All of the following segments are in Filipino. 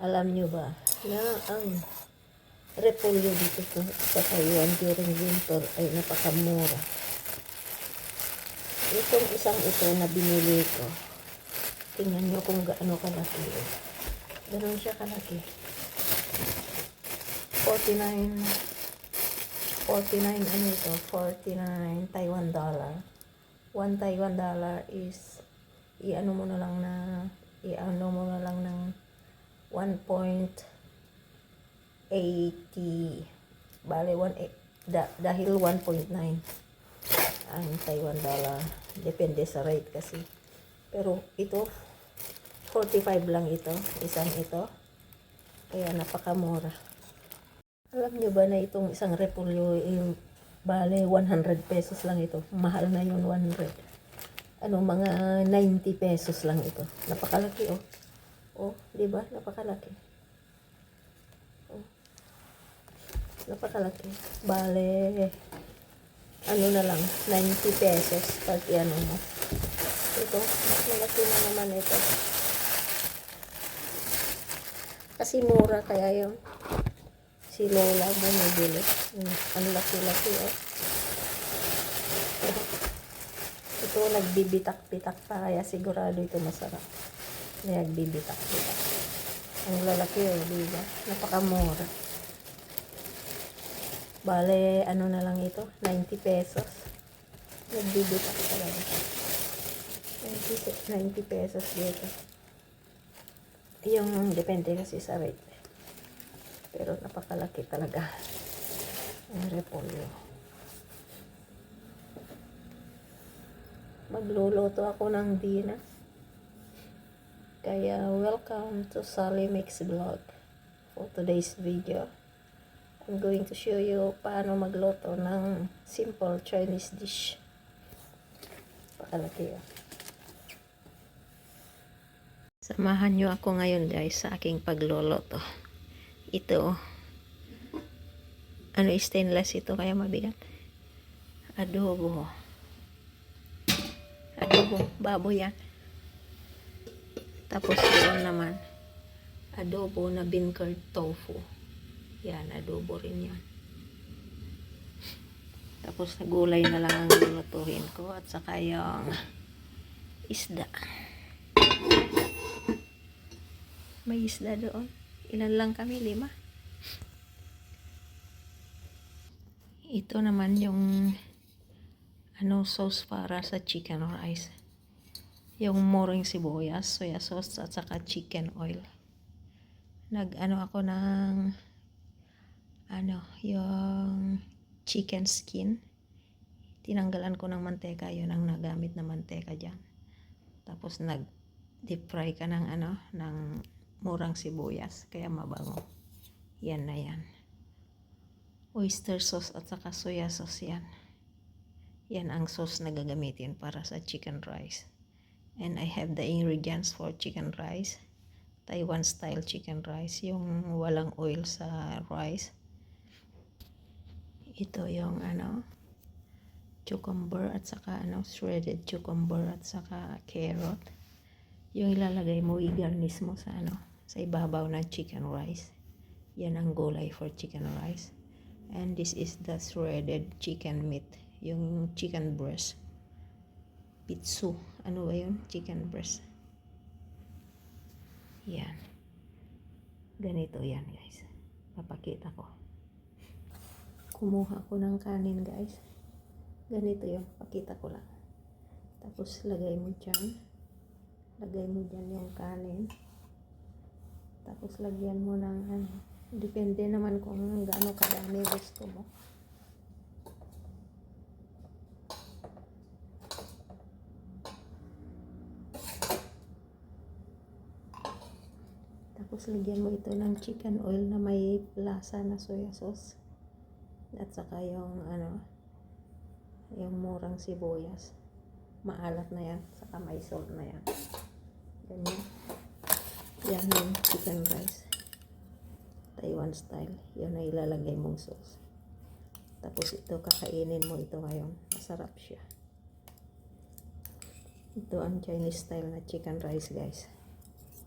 Alam nyo ba na ang repolyo dito sa Taiwan during winter ay napakamura. Itong isang ito na binili ko, tingnan nyo kung gaano kalaki. Ganon siya kalaki. 49 ano ito, 49 Taiwan dollar. 1 Taiwan dollar is iano mo na lang ng 1.80, bale dahil 1.9 ang Taiwan dollar, depende sa rate kasi. Pero ito 45 lang ito, isang ito, kaya napakamura. Alam nyo ba na itong isang repolyo bale 100 pesos lang ito, mahal na yun. 100 mga 90 pesos lang ito. Napakalaki oh, di ba? Napakalaki. Oh. Napakalaki. Bale na lang 90 pesos pag mo. Ito, mas malaki na naman ito. Kasi mura kaya yun. Si Lola bumibili. Ang laki-laki Ito nagbibitak-bitak pa, kaya sigurado ito masarap. Nagbibitak-bitak. Ang lalaki diba? Napakamura. Bale, na lang ito? 90 pesos. Nagbibitak talaga. 90 pesos dito. Yung depende kasi sa rate. Pero napakalaki talaga ang repolyo. Magluluto ako ng dinner. Kaya welcome to Sally Mix Vlog. For today's video, I'm going to show you paano magluto ng simple Chinese dish. Napakalaki Samahan nyo ako ngayon guys sa aking pagluluto. Ito stainless ito kaya mabigat. Adobo baboy yan. Tapos doon naman adobo na bean curd tofu, yan, adobo rin yan. Tapos gulay na lang ang lulutuin ko at saka yung isda. May isda doon. Ilan lang kami? 5. Ito naman yung sauce para sa chicken rice. Yung moring sibuyas, soya sauce at saka chicken oil. Ako ng yung chicken skin. Tinanggalan ko ng manteka, yun ang nagamit na manteka diyan. Tapos deep fry ka ng ng murang sibuyas, kaya mabango. Yan na yan. Oyster sauce at saka soya sauce yan. Yan ang sauce na gagamitin para sa chicken rice. And I have the ingredients for chicken rice. Taiwan style chicken rice, yung walang oil sa rice. Ito yung cucumber at saka shredded cucumber at saka carrot. Yung ilalagay mo, i-garnish mo sa sa ibabaw ng chicken rice. Yan ang gulay for chicken rice. And this is the shredded chicken meat, yung chicken breast. Pitsu, ba yun? Chicken breast. Yan. Ganito yan guys. Papakita ko. Kumuha ko ng kanin guys. Ganito yun. Pakita ko lang. Tapos lagay mo dyan. Lagay mo dyan yung kanin. Tapos lagyan mo ng depende naman kung gaano kadami gusto mo. Tapos lagyan mo ito ng chicken oil na may lasa na soya sauce. At saka yung yung murang sibuyas. Maalat na yan. Saka may salt na yan. Ganyan. Yan yung chicken rice. Taiwan style. Yan na ilalagay mong sauce. Tapos ito, kakainin mo ito ngayon. Masarap siya. Ito ang Chinese style na chicken rice guys.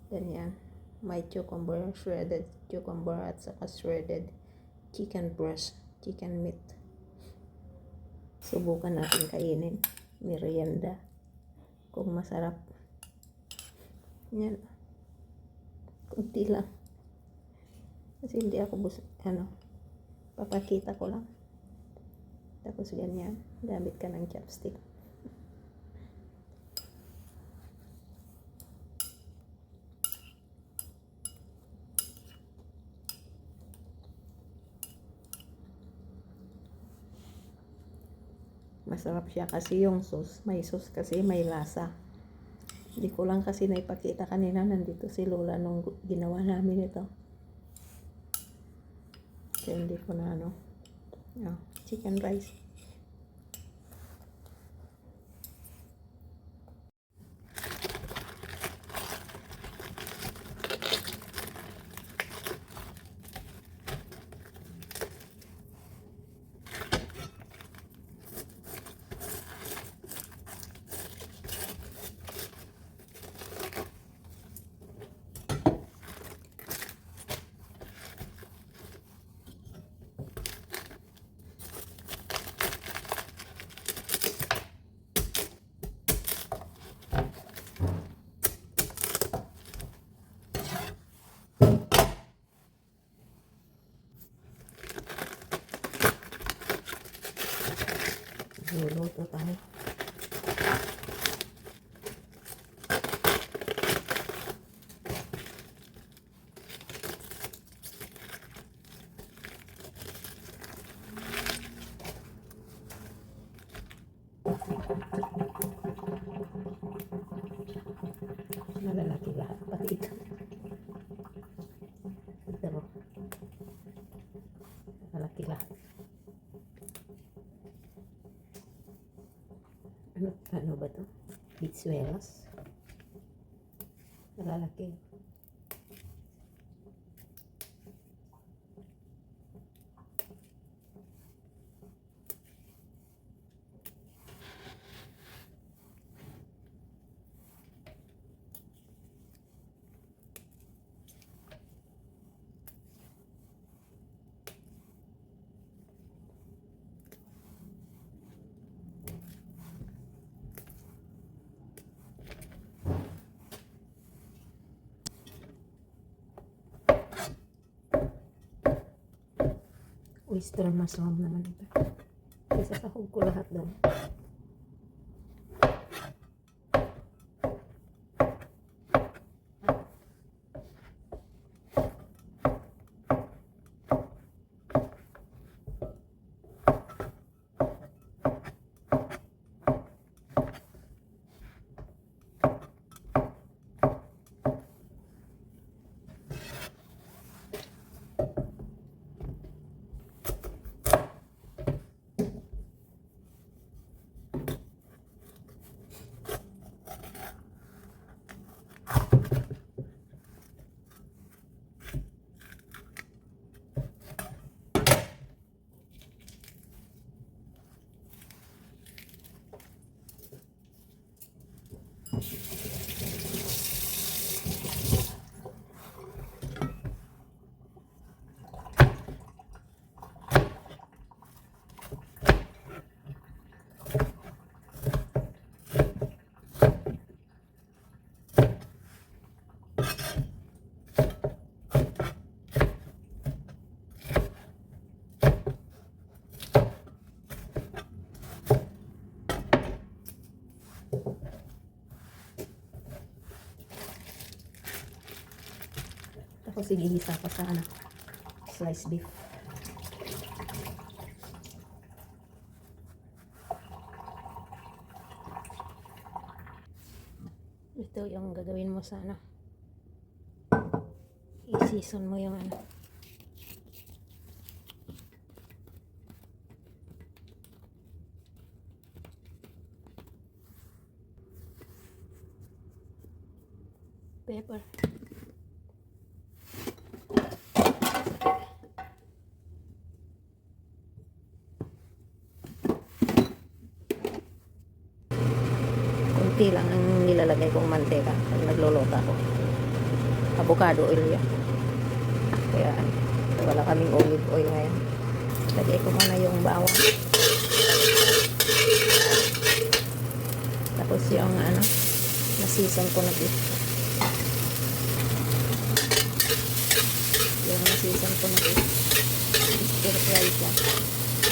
Ganyan. may cucumber, shredded cucumber at saka shredded chicken breast, chicken meat. Subukan natin kainin. Merienda. Kung masarap. Yan. Kunti lang. Kasi hindi ako papakita ko lang. Tapos ganyan. Gamit ka ng chopstick. Masarap siya kasi yung sauce. May sauce kasi may lasa. Hindi ko lang kasi naipakita kanina. Nandito si Lola nung ginawa namin ito. Kaya hindi ko na chicken rice. Luluto tayo. Malalaki lahat pati ito. Pero malalaki lahat. Ano ba to? Bitsuelas. Malalaki. Oyster mushroom naman ito. Isasahog ko lahat doon. Tapos igihisa ko sa sliced beef. Ito yung gagawin mo sa i-season mo yung pepper. Konti lang ang nilalagay kong mantika pag nagluluto ako. avocado oil yan. Kaya wala kaming olive oil ngayon. Lagay ko muna yung bawang. Tapos yung nasisan ko na beef. Yung nasisan ko na beef. Stir fry siya.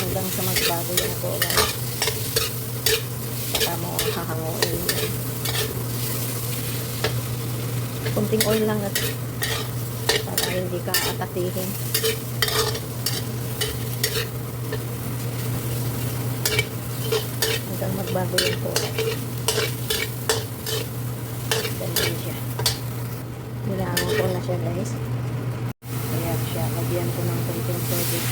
Hanggang sa magbago yung kulay. Saka mo hahanguin yun. Kunting oil lang at para hindi ka akatihin. Hanggang magbago yung kulay. Ganyan siya. Nilangan ko na siya guys. Kaya siya, lagyan ko ng kunting tubig.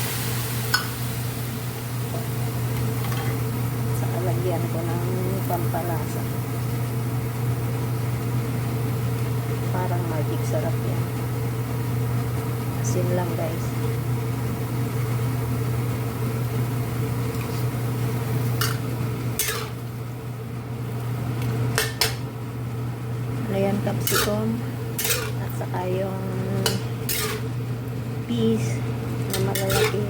Saka lagyan ko ng pampalasa. Parang magic sarap yan. Asin lang guys. Ayan, capsicum at saka yung peas na malalaki,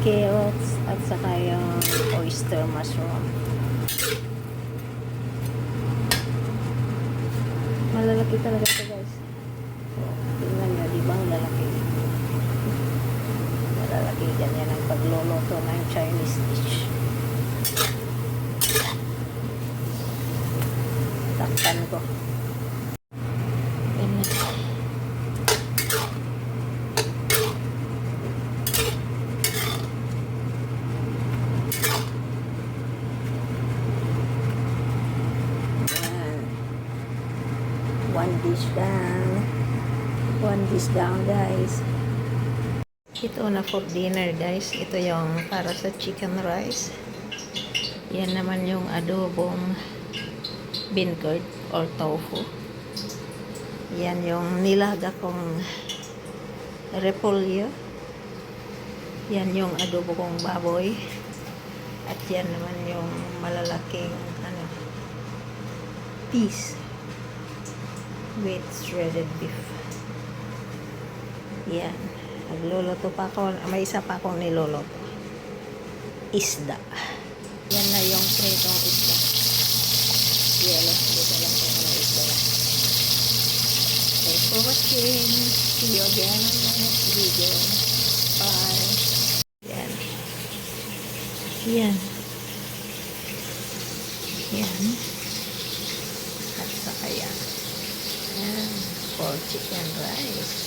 carrots at saka yung oyster mushroom. Malalaki talaga ito guys. Tingnan nyo, di ba ang lalaki? Malalaki, ganyan ang pagluluto ng Chinese dish. Takpan ko. Ganyan. One dish down. One dish down guys. Ito na for dinner guys. Ito yung para sa chicken rice. Yan naman yung adobong bean curd or tofu. Yan yung nilaga kong repolyo. Yan yung adobo kong baboy. At yan naman yung malalaking peas with shredded beef. Yan. Nagluluto pa ako. May isa pa akong niluluto. Isda. Yan na yung pritong isda. Yellow. Dito lang kung ano isda. Thanks for watching. See you again on the next video. Bye. Yan. Yan. Yan. At saka yan. Yan. For chicken rice.